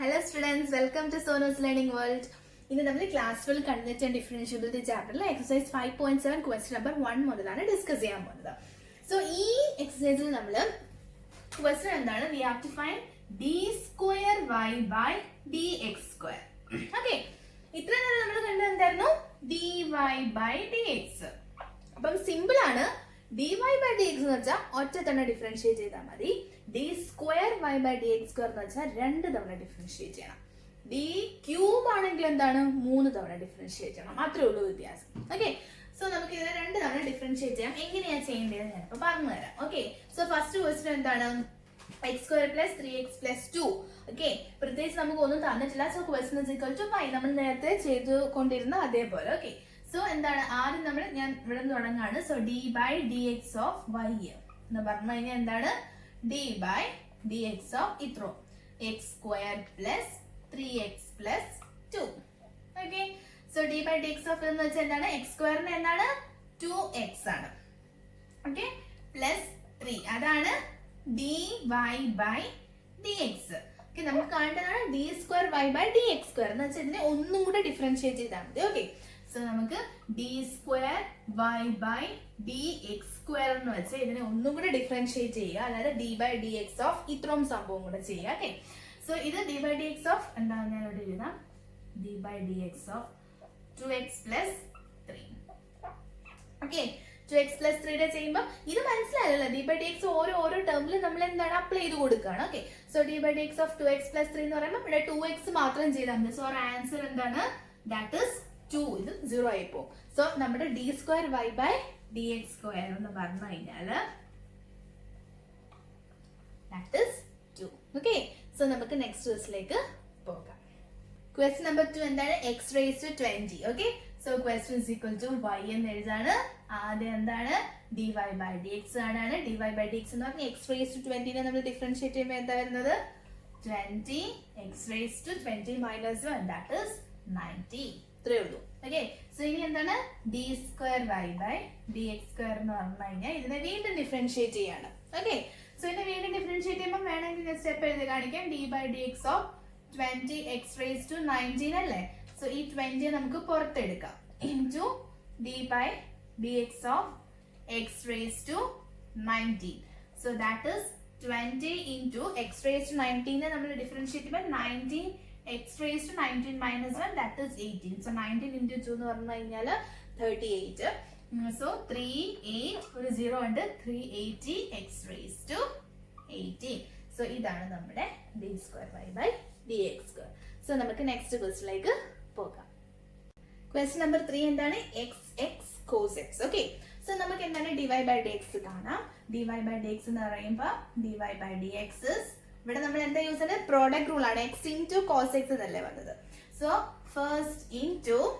Hello students, welcome to Sono's Learning World. In the class 12 continuity and differentiability chapter, exercise 5.7 question number 1 model discuss. So, this exercise question we have to find d square y by dx square. Okay, this is dy by dx. Simple dy by dx is differentiate d square y by dx square differentiate d cube is differentiate. Okay, so we will differentiate. Okay, so first question x square plus 3x plus 2. Okay, so question is equal to y. Okay, so so d by dx of y. D by dx of x square plus 3x plus 2. Okay, so d by dx of x square is 2x. Okay, plus 3. That is dy by dx. Okay, we d square y by dx square. We differentiate. Okay, so d square y by dx square differentiate d by dx of okay, so this d by dx of d by dx of 2x plus 3. Okay, 2x plus 3 this d by dx term apply. Okay, so d by dx of 2x plus 3 2x so our answer that is 2 is 0. So number d square y by dx square that is 2. Okay, so number next is question number 2 and x raised to 20. Okay, so question is equal to y and dy by dx dy by dx x raised to 20 differentiate 20 x raised to 20 minus 1 that is 90. Okay, so d square y by dx square differentiate. Okay, so differentiate step d by dx of 20 x raised to 19. So this 20 into d by dx of x raised to 19. So that is 20 into x raised to 19 differentiate 19 x raised to 19 minus 1 that is 18. So 19 into 2 38. So 3 8 0 and 380 x raised to 18. So this is d square y by dx square. So next question question number 3 is x cos x. Okay, so dy by dx dy by dx dy by dx is product rule x into cos x. So first into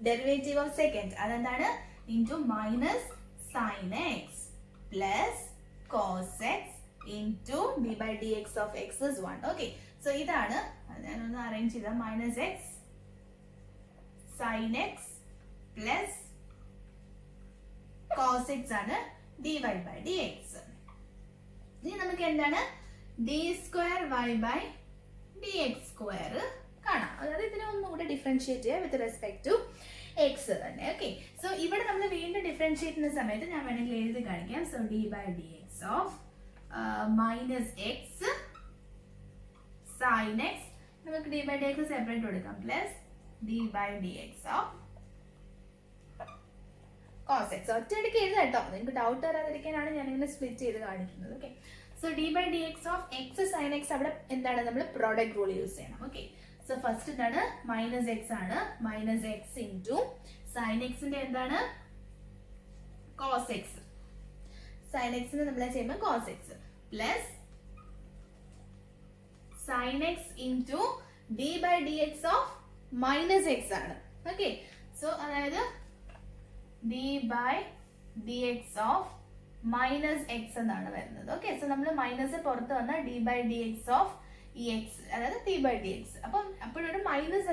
derivative of second into minus sin x plus cos x into d by dx of x is 1. Okay, so this is arrange minus x sin x plus cos x dy by dx. This is d square y by dx square. Differentiate with respect to x. Okay, so here we differentiate so d by dx of minus x sin x d by dx separate plus d by dx of cos x. So doubt split. Okay, so d by dx of x sin x product rule use. Okay, so first minus x into sin x cos x. Sin x cos x plus sin x into d by dx of minus x. Okay, so d by dx of minus x. Okay, so we minus d by dx of x d by dx. Minus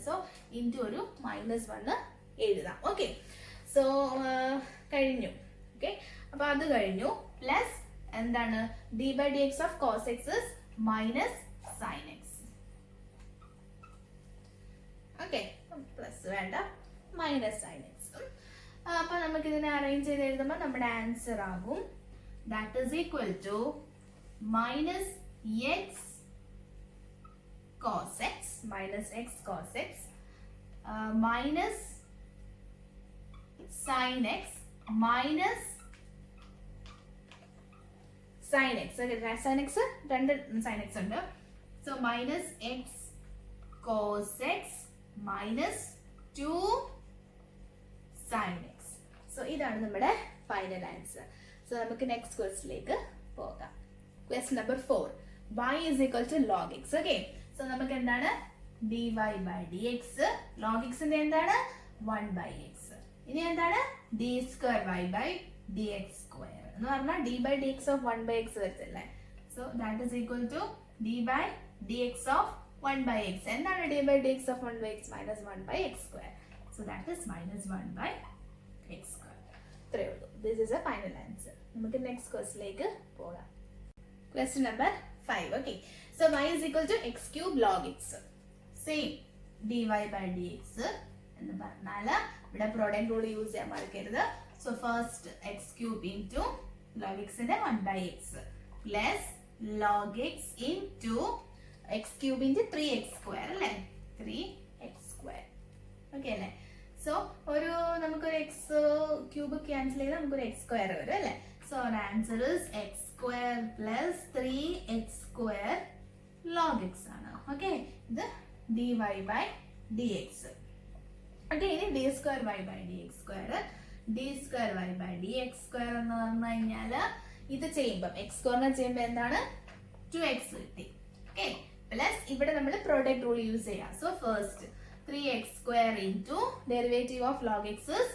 so into minus 1. Okay, so okay, plus d by dx of cos x is minus sine x. Okay, plus വേണ്ട, minus sine x. അപ്പൊ നമുക്ക് ഇതിനെ arrange ചെയ്ത് എഴുതുമ്പോൾ നമ്മുടെ answer ആകും that is equal to minus x cos x minus x cos x minus sin x minus sin x. Okay, sin x രണ്ട് sin x ഉണ്ട്. So minus x cos x minus 2 sin x. So ഇതാണ് നമ്മുടെ final answer. So നമുക്ക് next ക്വസ്റ്റിലേക്ക് പോകാം. Question number 4. y is equal to log x. Okay, so നമുക്ക് എന്താണ് dy by dx, log x ന്റെ എന്താണ് 1 by x. ഇനി എന്താണ് d square y by dx square എന്ന് പറഞ്ഞാൽ d by dx of 1 by x വരത്തില്ലേ. So that is equal to d by dx of 1 by x. എന്താണ് d by dx of 1 by x minus 1 by x square. So that is minus 1 by x square. ഇത്രയേ ഉള്ളൂ. This is a final answer. നമുക്ക് next ക്വസ്റ്റിലേക്ക് പോകാം. Question number 5. Okay, so y is equal to x cube log x. Same dy by dx എന്ന് പറഞ്ഞാൽ ഇവിടെ product rule use ചെയ്യാൻ മറക്കരുത്. So first x cube into log x ന്റെ 1 by x plus log x into x cube into 3x square അല്ലേ, 3x square. Okay അല്ലേ. So ഒരു നമുക്കൊരു x ക്യൂബ് ക്യാൻസൽ ചെയ്താൽ നമുക്കൊരു x square വരും അല്ലേ. So answer is x square plus 3x square log x ആണ്. ഓക്കെ, ഇത് dy by dx. ഓക്കെ, ഇനി d square y by dx square, d square y by dx square എന്ന് പറഞ്ഞു കഴിഞ്ഞാൽ ഇത് ചെയ്യുമ്പോൾ x സ്ക്വയറിനെ ചെയ്യുമ്പോൾ എന്താണ് 2x കിട്ടി. ഓക്കെ, പ്ലസ് ഇവിടെ നമ്മൾ പ്രോഡക്റ്റ് റൂൾ യൂസ് ചെയ്യാം. So first 3x square into derivative of log x is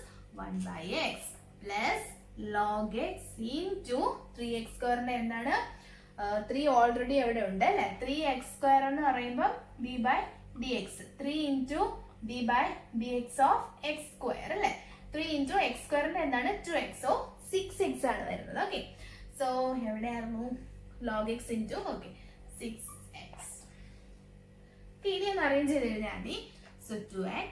1 by x plus log x into 3x square എന്താണ് 3 ഓൾറെഡി അവിടെ ഉണ്ട് അല്ലെ. 3x square എന്ന് പറയുമ്പോൾ d by dx, 3 into d by dx of x square അല്ലെ. 3 into x square എന്താണ് 2x, so 6x ആണ് വരുന്നത്. ഓക്കെ, സോ എവിടെയായിരുന്നു log x into okay 6x. ഇനി ഒന്ന് അറേഞ്ച് ചെയ്ത് എഴുതിയാൽ മതി. സോ 2x,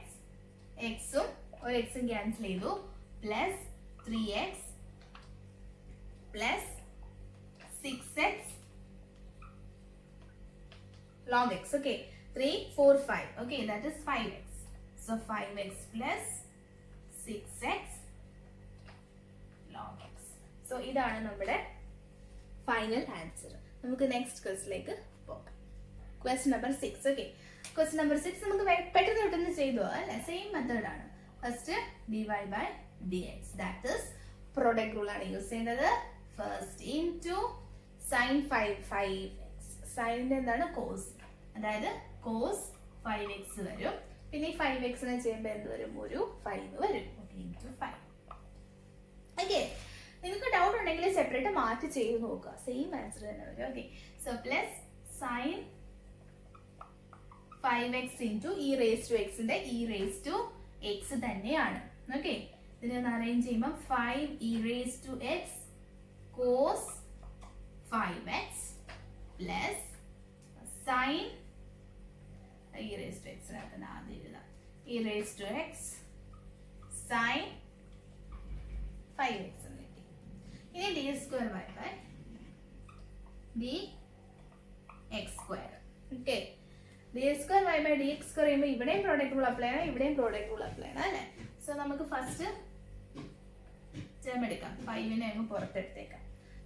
എക്സും ഒരു എക്സും ക്യാൻസൽ ചെയ്തു, plus 3x plus 6x log x. Okay, 3 4 5. Okay, that is 5x. So 5x plus 6x log x. So ഇതാണ് നമ്മുടെ ഫൈനൽ ആൻസർ. നമുക്ക് നെക്സ്റ്റ് ക്വസ്റ്റിലേക്ക് പോകാം. Question number 6. Okay, question number 6 നമുക്ക് പെട്ടെന്ന് പെട്ടെന്ന് ചെയ്തു അല്ലെ. സെയിം മെത്തേഡ് ആണ്. First dy by dx, that is product rule ആണ് യൂസ് ചെയ്യുന്നത്. ഫസ്റ്റ് ഇൻറ്റു സൈൻ 5x, സൈനിന്റെ എന്താണ് കോസ്, അതായത് കോസ് 5x വരും. പിന്നെ ഈ 5xനെ ചെയ്യുമ്പോൾ എന്ത് വരും, ഒരു 5 വരും. Okay, into 5. ഓക്കെ, നിങ്ങൾക്ക് ഡൗട്ട് ഉണ്ടെങ്കിൽ സെപ്പറേറ്റ് മാറ്റി ചെയ്ത് നോക്കുക, സെയിം ആൻസർ തന്നെ വരും. Okay, so plus sine 5x into e raise to എക്സിന്റെ ഇ റേസ് ടു എക്സ് തന്നെയാണ്. ഓക്കെ, ഇതിനെ ഒന്ന് അറേഞ്ച് ചെയ്യുമ്പോൾ 5 e raise to x cos 5x plus sin e raised to x ആദ്യം എഴുതാം, e raised to x sin 5x എന്ന് കിട്ടി. ഇനി d square y by dx square. Okay, d square y by dx square ചെയ്യുമ്പോൾ ഇവിടെയും product rule apply ആണ്, ഇവിടെയും product rule apply ആണ് അല്ലേ. സോ നമുക്ക് ഫസ്റ്റ് ടേം എടുക്കാം, 5നെ അങ്ങ് പുറത്തെടുത്തേക്കാം.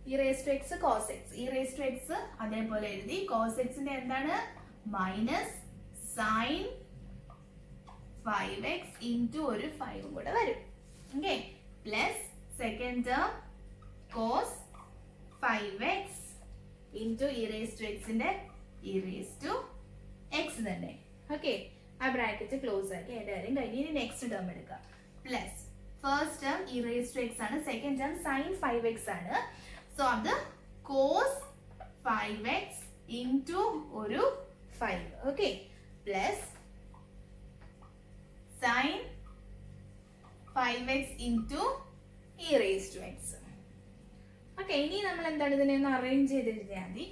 E raise to x cos x, e raise to x അതേപോലെ എഴുതി. കോസ് എക്സിന്റെ എന്താണ് മൈനസ് സൈൻ 5x ഇൻറ്റു ഒരു 5 കൂടെ വരും. Okay, plus second term cos 5x into e raise to എക്സിന്റെ ഇ റേസ് ടു എക്സ് തന്നെ. ഓക്കെ, ആ ബ്രാക്കറ്റ് ക്ലോസ് ആക്കി അതിന്റെ കാര്യം കഴിഞ്ഞ്. ഇനി നെക്സ്റ്റ് ടേം എടുക്കാം. Plus first term e raise to x ആണ്, സെക്കൻഡ് ടേം സൈൻ 5x ആണ്. സോ അത് കോസ് 5x ഇൻറ്റു ഒരു 5. Okay, plus sine 5x into e raise to x. Okay, ഇനി നമ്മൾ എന്താണ് ഇതിനെ ഒന്ന് അറേഞ്ച് ചെയ്ത് എഴുതിയാൽ മതി.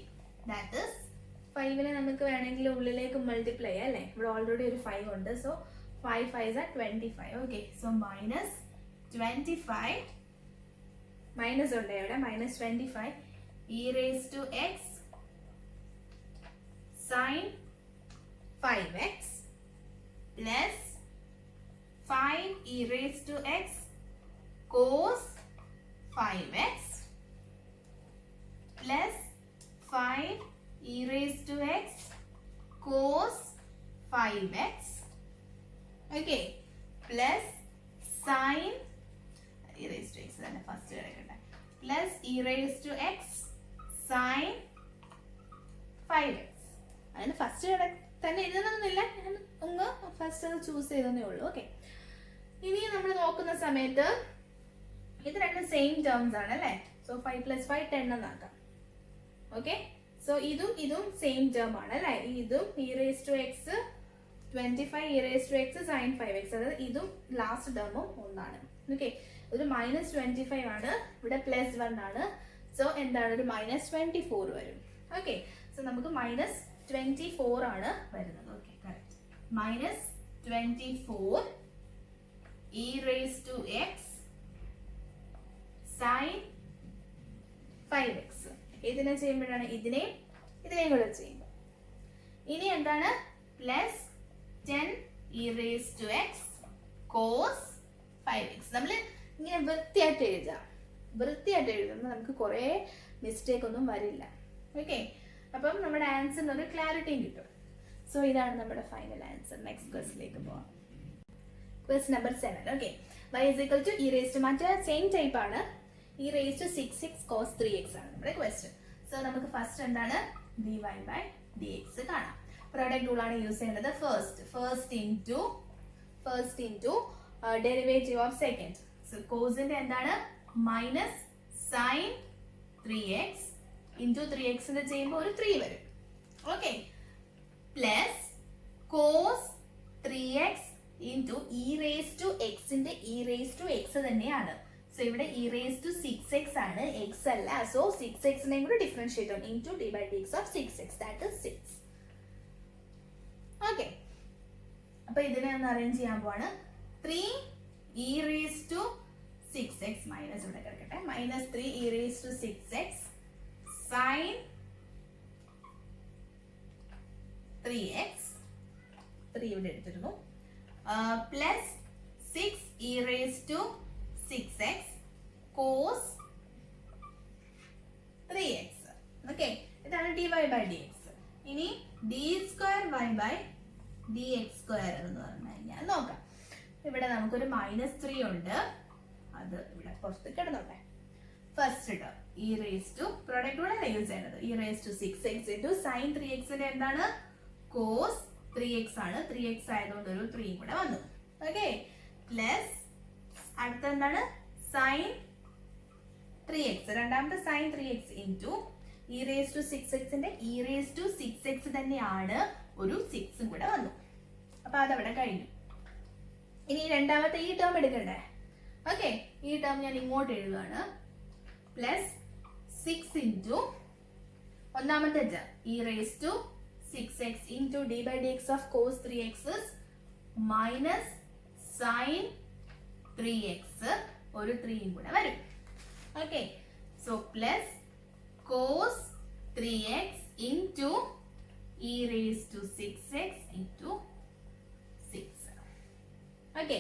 ദാറ്റ് ഇസ് 5നെ നമുക്ക് വേണമെങ്കിൽ ഉള്ളിലേക്ക് മൾട്ടിപ്ലൈ ചെയ്യാം അല്ലേ? ഇവിടെ ഓൾറെഡി ഒരു 5 ഉണ്ട്. So 5 5s are 25. Okay, so minus 25 minus ഉണ്ട് ഇവിടെ, minus 25 e raised to x sin 5x plus 5 e raised to x cos 5x plus 5 e raised to x cos 5x. Okay, plus sin e raised to x തന്നെ first കിടക്കട്ടെ, plus e raised to x sin 5x. അതിന് first തന്നെ എഴുതണമെന്നില്ല, ഞാൻ ഒന്ന് first അത് choose ചെയ്തേ ഉള്ളൂ. Okay, ഇനി നമ്മൾ നോക്കുന്ന സമയത്ത് ഇത് രണ്ടും സെയിം ടേംസ് ആണ് അല്ലേ? സോ 5 + 5 10 എന്നാക്കാം. ഓക്കെ, സോ ഇതും സെയിം ടേം ആണ് അല്ലേ? ഇതും e raised to x 25 e raised to x sin 5x, അതായത് ഇതും ലാസ്റ്റ് ടേമും ഒന്നാണ്. ഓക്കെ, ഒരു -25 ആണ്, ഇവിടെ +1 ആണ്. സോ എന്താണ്, ഒരു -24 വരും. ഓക്കെ, സോ നമുക്ക് -24 ആണ് വരുന്നത്. Okay, correct. -24 e raised to x sin 5x. ഇതിനെ ചെയ്യുമ്പോഴാണ് ഇതിനെയും കൂടെ ചെയ്യുമ്പോൾ ഇനി എന്താണ്, +10 e raised to x cos 5x. നമ്മൾ ഇങ്ങനെ വൃത്തിയായിട്ട് എഴുതുമ്പോൾ നമുക്ക് കുറേ മിസ്റ്റേക്ക് ഒന്നും വരില്ല. ഓക്കെ, അപ്പം നമ്മുടെ ആൻസറിന് ഒരു ക്ലാരിറ്റിയും കിട്ടും. സോ ഇതാണ് നമ്മുടെ ഫൈനൽ ആൻസർ. നെക്സ്റ്റ് ക്വസ്റ്റിലേക്ക് പോവാം. Quest number 7. Okay, y is equal to e raised to, മറ്റേ സെയിം ടൈപ്പ് ആണ്, e raised to 6x cos 3x ആണ് നമ്മുടെ ക്വസ്റ്റ്യൻ. സോ നമുക്ക് ഫസ്റ്റ് എന്താണ്, dy/dx കാണാം. പ്രോഡക്റ്റ് റൂൾ ആണ് യൂസ് ചെയ്യേണ്ടത്. First into derivative of second. So കോസിന്റെ എന്താണ്, minus sign 3x into 3x ചെയ്യുമ്പോൾ ഒരു 3 വരും. Okay, plus cos 3x into e raised to x ന്റെ e raised to x തന്നെയാണ്. സോ ഇവിടെ e raised to 6x ആണ്, x അല്ല. സോ 6x നെയും കൂടി ഡിഫറൻഷിയേറ്റ് ചെയ്യും, into d/dx of 6x, that is 6. Okay, അപ്പൊ ഇതിനെ ഒന്ന് അറേഞ്ച് ചെയ്യാൻ പോവാണ്. 3 e raised to 6x minus ഇവിടെ കിടക്കട്ടെ, -3 e raised to 6x sin 3x, 3 ഇവിടെ എടുത്തിരുന്നു, plus 6 e raised to 6x cos 3x. Okay, ഇതാണ് dy/dx. ഇനി d2y/dx² എന്ന് പറഞ്ഞു കഴിഞ്ഞാൽ നോക്കാം. ഇവിടെ നമുക്കൊരു -3 ഉണ്ട്, അത് ഇവിടെ പുറത്ത് കിടന്നോട്ടെ. First term e raised to, product കൂടെ യൂസ് ചെയ്യുന്നത്, e raised to 6x into sin 3x എന്താണ്, cos 3x ആണ്. 3x ആയതുകൊണ്ട് ഒരു 3 കൂടെ വന്നു. ഓക്കെ, പ്ലസ് അടുത്ത എന്താണ്, sin 3x, രണ്ടാമത്തെ sin 3x into e raised to 6x ന്റെ e raised to 6x തന്നെയാണ്, ഒരു 6 കൂടെ വന്നു. അപ്പൊ അതവിടെ കഴിഞ്ഞു. ഇനി രണ്ടാമത്തെ ഈ ടേം എടുക്കണ്ടേ? ഓക്കെ, ഈ ടേം ഞാൻ ഇങ്ങോട്ട് എഴുതുകയാണ്. പ്ലസ് 6 ഇൻറ്റു ഒന്നാമത്തെ term e raised to 6x into d/dx of cos 3x minus sin 3x, ഒരു 3 കൂടെ വരും. Okay, so plus cos 3x into e raised to 6x into 6. Okay,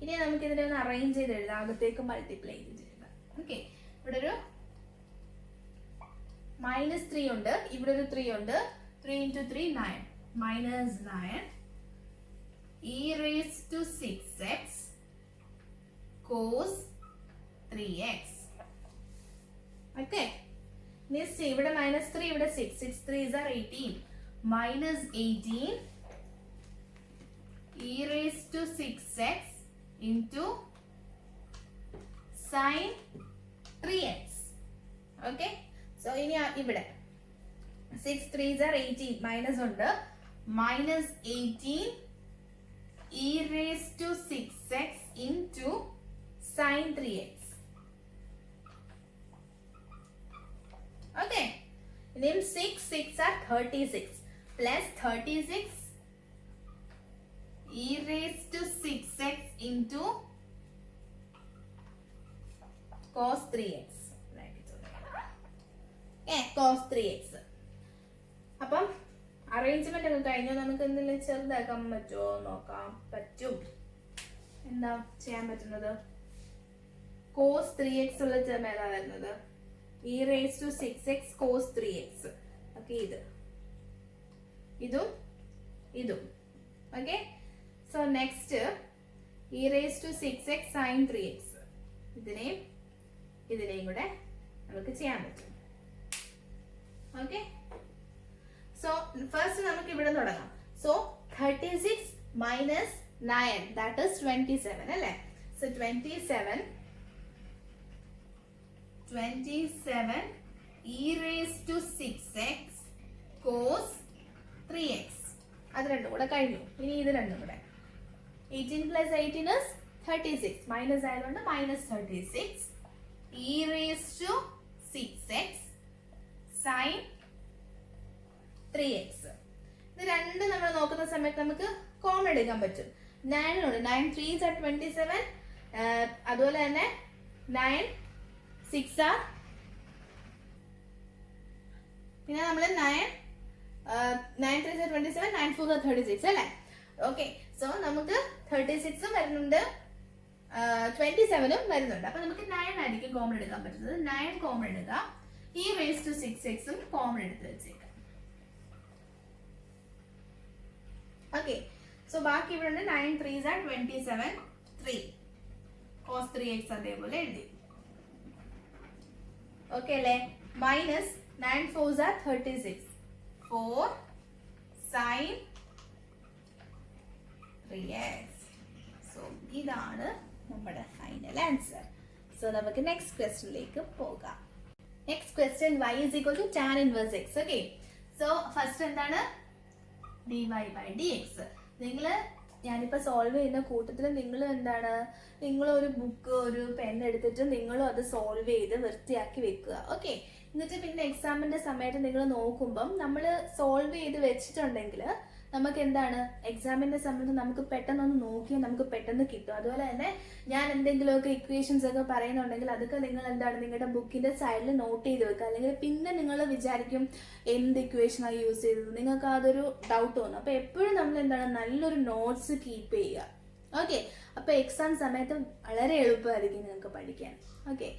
ഇനി നമുക്ക് ഇതിനെ ഒന്ന് അറേഞ്ച് ചെയ്ത് എഴുതാം, അകത്തേക്ക് മൾട്ടിപ്ലൈ ചെയ്ത് എഴുതാം. ഓക്കെ, ഇവിടെ ഒരു -3 ഉണ്ട്, ഇവിടെ ഒരു 3 ഉണ്ട്. 3 into 3 9, -9 e raised to 6x cos 3x. Okay, next ഇവിടെ -3, ഇവിടെ 6, 6 3s are 18, -18 e raised to 6x into sin 3x. Okay, so ഇനി ഇവിടെ 6 3s are 18, മൈനസ് ഉണ്ട്, -18 e raised to 6x into sin 3x. Okay, ഇനിയും 6 are 36 plus 36 e raised to 6x into cos 3x. cos 3x. അപ്പം arrangement ഒക്കെ കഴിഞ്ഞു. നമുക്ക് എന്തെങ്കിലും ചെറുതാക്കാൻ പറ്റുമോ നോക്കാം. പറ്റും. എന്താ ചെയ്യാൻ പറ്റുന്നത്? cos 3x ഉള്ള ടേം ഏതാ വരുന്നത്? e raised to 6x cos 3x. Okay, ഇതും okay. So next e raised to 6x sin 3x. ഇതിനെയും കൂടെ നമുക്ക് ചെയ്യാൻ പറ്റും. ഓക്കെ, സോ ഫസ്റ്റ് നമുക്ക് ഇവിടെ തുടങ്ങാം. സോ 36 minus 9 that is 27 അല്ലേ? So 27 e raised to 6x cos 3x. അത് രണ്ടും കൂടെ കഴിഞ്ഞു. ഇനി ഇത് രണ്ടും കൂടെ 18 plus 18 is 36. മൈനസ് ആയതുകൊണ്ട് minus 36 e raised to 6x sin 3x. ഇത് രണ്ടും നമ്മൾ നോക്കുന്ന സമയത്ത് നമുക്ക് കോമൺ എടുക്കാൻ പറ്റും. 9 9 3s are 27. അതുപോലെ തന്നെ 9 6 are, പിന്നെ നമ്മൾ 9 3s are 27, 9 4s are 36 അല്ലേ? ഓക്കെ, സോ നമുക്ക് 36 വരുന്നുണ്ട്, 27 വരുന്നുണ്ട്. അപ്പൊ നമുക്ക് 9 ആയിരിക്കും കോമൺ എടുക്കാൻ പറ്റുന്നത്. 9 കോമൺ എടുക്കാം. e raised to 6x common എടുത്ത് വെച്ചേക്കാം. ഓക്കെ, സോ ബാക്കി ഇവിടെ ഉണ്ട് 9 3s are 27 3 cos 3x അതേപോലെ എഴുതി. ഓക്കെ അല്ലേ? Minus 9 4s are 36 4 sin 3x. So ഇതാണ് നമ്മുടെ ഫൈനൽ ആൻസർ. സോ നമുക്ക് നെക്സ്റ്റ് ക്വസ്റ്റ്യനിലേക്ക് പോകാം. Next question y is equal to tan inverse x. Okay, so first എന്താണ്? dy by dx. ഞാനിപ്പോ സോൾവ് ചെയ്യുന്ന കൂട്ടത്തിൽ നിങ്ങൾ എന്താണ്, നിങ്ങൾ ഒരു ബുക്ക് ഒരു പെൻ എടുത്തിട്ട് നിങ്ങളും അത് സോൾവ് ചെയ്ത് വൃത്തിയാക്കി വെക്കുക. ഓക്കെ, എന്നിട്ട് പിന്നെ എക്സാമിന്റെ സമയത്ത് നിങ്ങൾ നോക്കുമ്പം നമ്മൾ സോൾവ് ചെയ്ത് വെച്ചിട്ടുണ്ടെങ്കിൽ നമുക്ക് എന്താണ് എക്സാമിന്റെ സമയത്ത് നമുക്ക് പെട്ടെന്നൊന്ന് നോക്കിയാൽ നമുക്ക് പെട്ടെന്ന് കിട്ടും. അതുപോലെ തന്നെ ഞാൻ എന്തെങ്കിലുമൊക്കെ ഇക്വേഷൻസ് ഒക്കെ പറയുന്നുണ്ടെങ്കിൽ അതൊക്കെ നിങ്ങൾ എന്താണ് നിങ്ങളുടെ ബുക്കിന്റെ സൈഡിൽ നോട്ട് ചെയ്ത് വെക്കുക. അല്ലെങ്കിൽ പിന്നെ നിങ്ങൾ വിചാരിക്കും എന്ത് ഇക്വേഷനാണ് യൂസ് ചെയ്തത്, നിങ്ങൾക്ക് അതൊരു ഡൗട്ട് തോന്നും. അപ്പൊ എപ്പോഴും നമ്മൾ എന്താണ് നല്ലൊരു നോട്ട്സ് കീപ്പ് ചെയ്യുക. ഓക്കെ, അപ്പൊ എക്സാം സമയത്ത് വളരെ എളുപ്പമായിരിക്കും നിങ്ങൾക്ക് പഠിക്കാൻ. ഓക്കെ,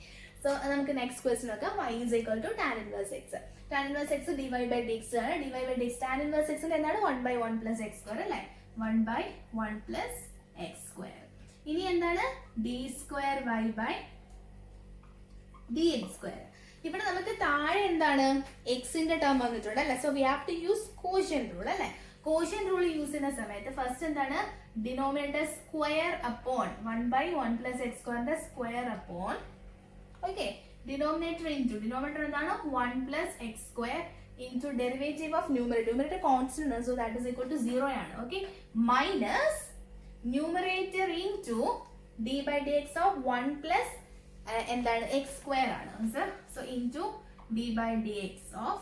സോ നമുക്ക് നെക്സ്റ്റ് ക്വസ്റ്റ്യൻ നോക്കാം. y is equal to tan inverse x. tan inverse x dy by dx ആണ്. dy by dx tan inverse x ന്റെ എന്താണ് 1 by 1 plus x square അല്ലേ? 1 by 1 plus x square. ഇനി എന്താണ് d square y by dx square. ഇവിടെ നമുക്ക് താഴെ എന്താണ് എക്സിന്റെ ടേം വന്നിട്ടുണ്ട് അല്ലെ? So we have to use quotient rule അല്ലെ? കോഷ്യന്റ് റൂൾ യൂസ് ചെയ്യുന്ന സമയത്ത് ഫസ്റ്റ് എന്താണ് denominator square upon 1 by 1 plus x square square upon. Okay, denominator എന്താണ് 1 plus x square into derivative of numerator constant, so that is equal to 0 ആണ്. Okay, minus numerator into d by dx of 1 plus എന്താണ് x square ആണ്. So into d by dx of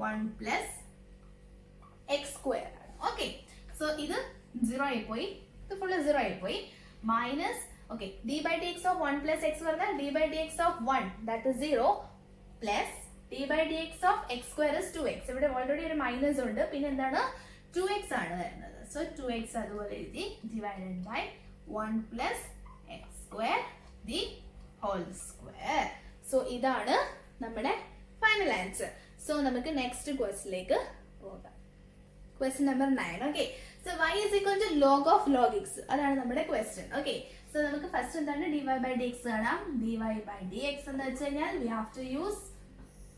1 plus x square ആണ്. Okay, so ഇത് 0 ആയി പോയി, ഇത് full 0 ആയി പോയി. Minus okay, d by dx of 1 plus x പറഞ്ഞാൽ d by dx of 1 that is 0 plus d by dx of x square is 2x. ഇവിടെ already ഒരു മൈനസ് ഉണ്ട്, പിന്നെ എന്താണ് 2x ആണ് വരുന്നത്. സോ 2x അതുപോലെ എഴുതി divided by 1 plus x square the whole square. So ഇതാണ് നമ്മുടെ ഫൈനൽ ആൻസർ. സോ നമുക്ക് നെക്സ്റ്റ് ക്വസ്റ്റ്യനിലേക്ക് പോകാം. Question number 9. Okay, so y is equal to log of log x. അതാണ് നമ്മുടെ ക്വസ്റ്റ്യൻ. ഓക്കെ, സോ നമുക്ക് ഫസ്റ്റ് എന്താണ് dy by dx കാണാം. dy by dx എന്ന് വെച്ച് കഴിഞ്ഞാൽ we have to use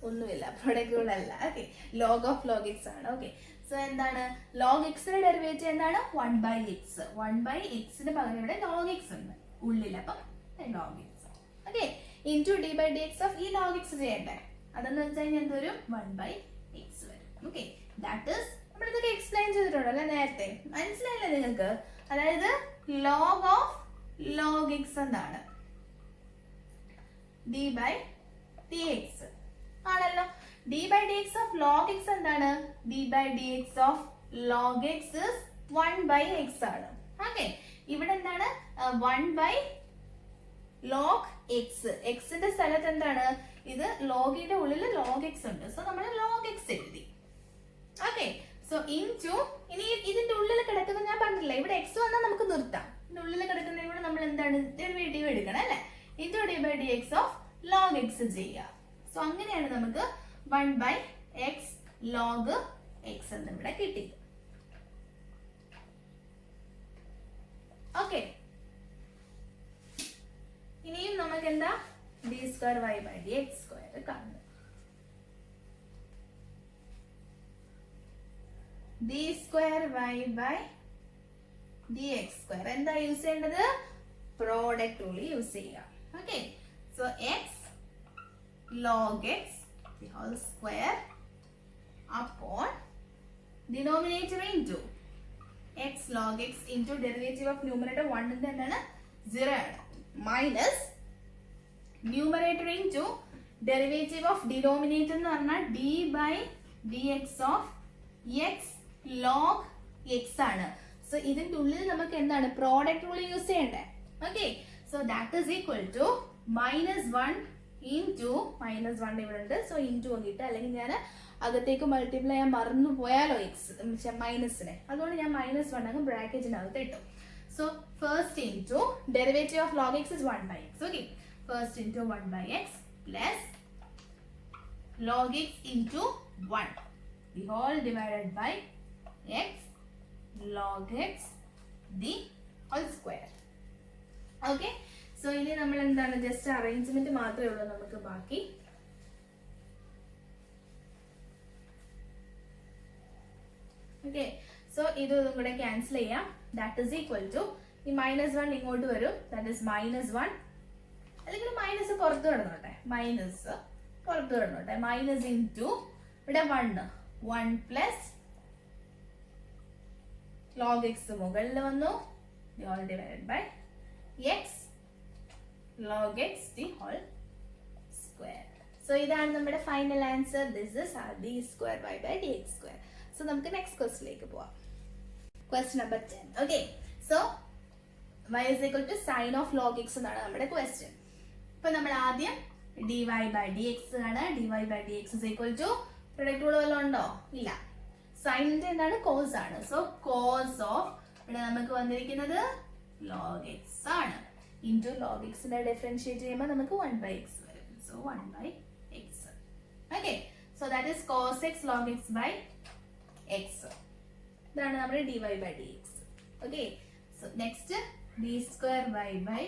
ഒന്നുമില്ല, പ്രൊഡക്റ്റ് റൂൾ അല്ല. Okay, log of log x ആണ്. ഓക്കെ, സോ എന്താണ് log x ന്റെ ഡെറിവേറ്റീവ് എന്താണ് 1 by x. 1 by x ന് പകരം ഇവിടെ log x ഉണ്ട് ഉള്ളിൽ, അപ്പം log x. Okay, into d by dx of ഈ log x ചെയ്യണ്ടേ, അതെന്ന് വെച്ച് കഴിഞ്ഞാൽ എന്തൊരു 1 by x വരും. ഓക്കെ, ദാറ്റ് ഈസ് നമ്മളിതൊക്കെ എക്സ്പ്ലെയിൻ ചെയ്തിട്ടുണ്ടോ അല്ലെ നേരത്തെ, മനസ്സിലായില്ലേ നിങ്ങൾക്ക്? അതായത് log of log x എന്താണ് d by dx ആണല്ലോ. d by dx of log x എന്താണ്? d by dx of log x is 1 by x ആണ്. ഓക്കെ, ഇവിടെ എന്താണ് 1 by log x. എക്സിന്റെ സ്ഥലത്ത് എന്താണ്? ഇത് ലോഗിന്റെ ഉള്ളിൽ log x ഉണ്ട്. സോ നമ്മൾ log x എഴുതി. ഓക്കെ, സോ ഇൻടു ഇനി ഇതിന്റെ ഉള്ളിൽ കിടക്കുന്ന ഞാൻ പറഞ്ഞില്ല, ഇവിടെ x വന്നാൽ നമുക്ക് നിർത്താം. ഇതിന്റെ ഉള്ളിൽ കിടക്കുന്ന ഇവിടെ നമ്മൾ എന്താണ് ഡെറിവേറ്റീവ് എടുക്കണം അല്ലെ? Into d by dx of log x ചെയ്യുക. സോ അങ്ങനെയാണ് നമുക്ക് 1 by x log x എന്ന് ഇവിടെ കിട്ടി. ഓക്കെ, ഇനിയും നമുക്ക് എന്താ d square y by dx square കാണുന്നു. d square y by dx square എന്താ യൂസ് ചെയ്യേണ്ടത്? പ്രോഡക്റ്റ് റൂൾ യൂസ് ചെയ്യുക. Okay, so x log x the whole square upon denominator into x log x into derivative of numerator 1 ന്റെ എന്താണ് 0 ആണ്, minus numerator into derivative of denominator എന്ന് പറഞ്ഞാൽ d by dx of x log x ആണ്. So ഇതിന്റെ ഉള്ളിൽ നമുക്ക് എന്താണ് പ്രോഡക്റ്റ് റൂൾ യൂസ് ചെയ്യണ്ടേ? Okay, so that is equal to -1 into -1 ഇവിടെ ഉണ്ട്. സോ ഇൻടു നോക്കിയിട്ട്, അല്ലെങ്കിൽ ഞാൻ അകത്തേക്ക് മൾട്ടിപ്ലൈ ചെയ്യാൻ മറന്നു പോയാലോ എക്സ് മൈനസിനെ, അതുകൊണ്ട് ഞാൻ -1 അങ്ങ് ബ്രാക്കറ്റിനകത്ത് ഇട്ടു. So first into derivative of log x is 1 by x. Okay, first into 1 by x plus log x into 1 the whole divided by x log x the whole square. Okay, so ഇനി നമ്മൾ എന്താണ് just arrangement മാത്രമേ ഉള്ളൂ നമുക്ക് ബാക്കി. Okay, so ഇതും കൂടെ cancel ചെയ്യാം. ദാറ്റ് ഈസ് ഈക്വൽ ടു ഈ -1 ഇങ്ങോട്ട് വരും, ദാറ്റ് ഈസ് -1, അല്ലെങ്കിൽ മൈനസ് പുറത്ത് കിടന്നോട്ടെ, മൈനസ് പുറത്ത് കിടന്നോട്ടെ, മൈനസ് ഇൻടു ഇവിടെ 1 പ്ലസ് log x മുകളിൽ വന്നു all divided by x log x the whole square. So ഇതാണ് നമ്മുടെ final answer. This is d square y by dx square. So നമുക്ക് നെക്സ്റ്റ് ക്വസ്റ്റിലേക്ക് പോവാം. Question number 10. Okay, so y is equal to sin of log x എന്നാണ് നമ്മുടെ question. ഇപ്പൊ നമ്മൾ ആദ്യം dy by dx ആണ്. dy by dx is equal to product rule വല്ലതും ഉണ്ടോ? ഇല്ല. സൈനിന്റെ എന്താണ് കോസ് ആണ്. സോ കോസ് ഓഫ് ഇവിടെ നമുക്ക് വന്നിരിക്കുന്നത് log x ആണ്. ഇൻടു log x നെ ഡിഫറൻഷിയേറ്റ് ചെയ്യുമ്പോൾ നമുക്ക് 1 by x വരും. So 1 by x. Okay, so that is cos x log x by x. ഇതാണ് നമ്മുടെ dy by dx. Okay, so next d square y by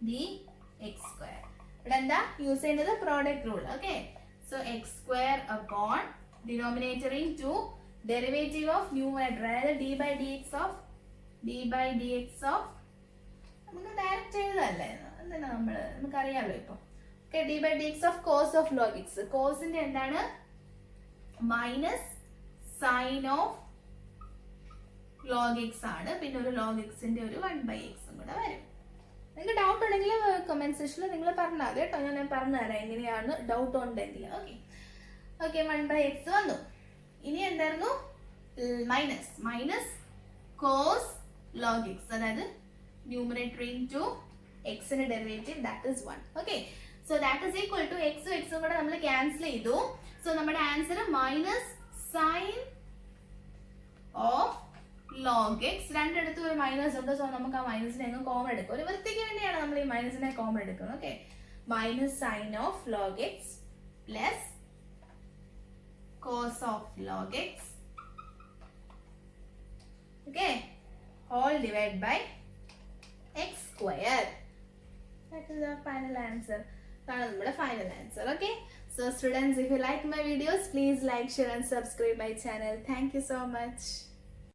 dx square. ഇവിടെ എന്താ use ചെയ്യുന്നത്? Product rule. Okay, so x square upon denominator into derivative of numerator, അതായത് d by dx of നമുക്ക് direct എഴുതല്ലേ, എന്താണ് നമുക്കറിയാമല്ലോ ഇപ്പൊ. Okay, d by dx of cos of log x. കോസിന്റെ എന്താണ് minus sine of log x ആണ്, പിന്നെ ഒരു log x ന്റെ ഒരു 1 by x കൂടെ വരും. നിങ്ങൾക്ക് ഡൗട്ട് ഉണ്ടെങ്കിൽ കമന്റ് സെക്ഷനിൽ നിങ്ങൾ പറഞ്ഞാൽ മതി കേട്ടോ, ഞാൻ പറഞ്ഞു തരാം എങ്ങനെയാണ് ഡൗട്ട് ഉണ്ടെങ്കിൽ. ഓക്കെ, ഓക്കെ, 1 by x വന്നു. ഇനി എന്തായിരുന്നു? മൈനസ് കോസ് log x, അതായത് ന്യൂമറേറ്റർ ഇൻടു എക്സിന്റെ derivative that is 1. Okay, so that is equal to എക്സും എക്സും കൂടെ നമ്മൾ ക്യാൻസൽ ചെയ്തു. സോ നമ്മുടെ answer minus sine of log x. രണ്ടിടത്തും ഒരു മൈനസ് ഉണ്ട്. സോ നമുക്ക് ആ മൈനസിനെ അങ്ങ് കോമൺ എടുക്കും. ഒരു വൃത്തിക്ക് വേണ്ടിയാണ് നമ്മൾ ഈ മൈനസിനെ കോമൺ എടുക്കുന്നത്. Okay, minus sine of log x plus cos of log x. Okay, all divided by x square. That is our final answer. That is our final answer. Okay, so students, if you like my videos, please like, share and subscribe my channel. Thank you so much.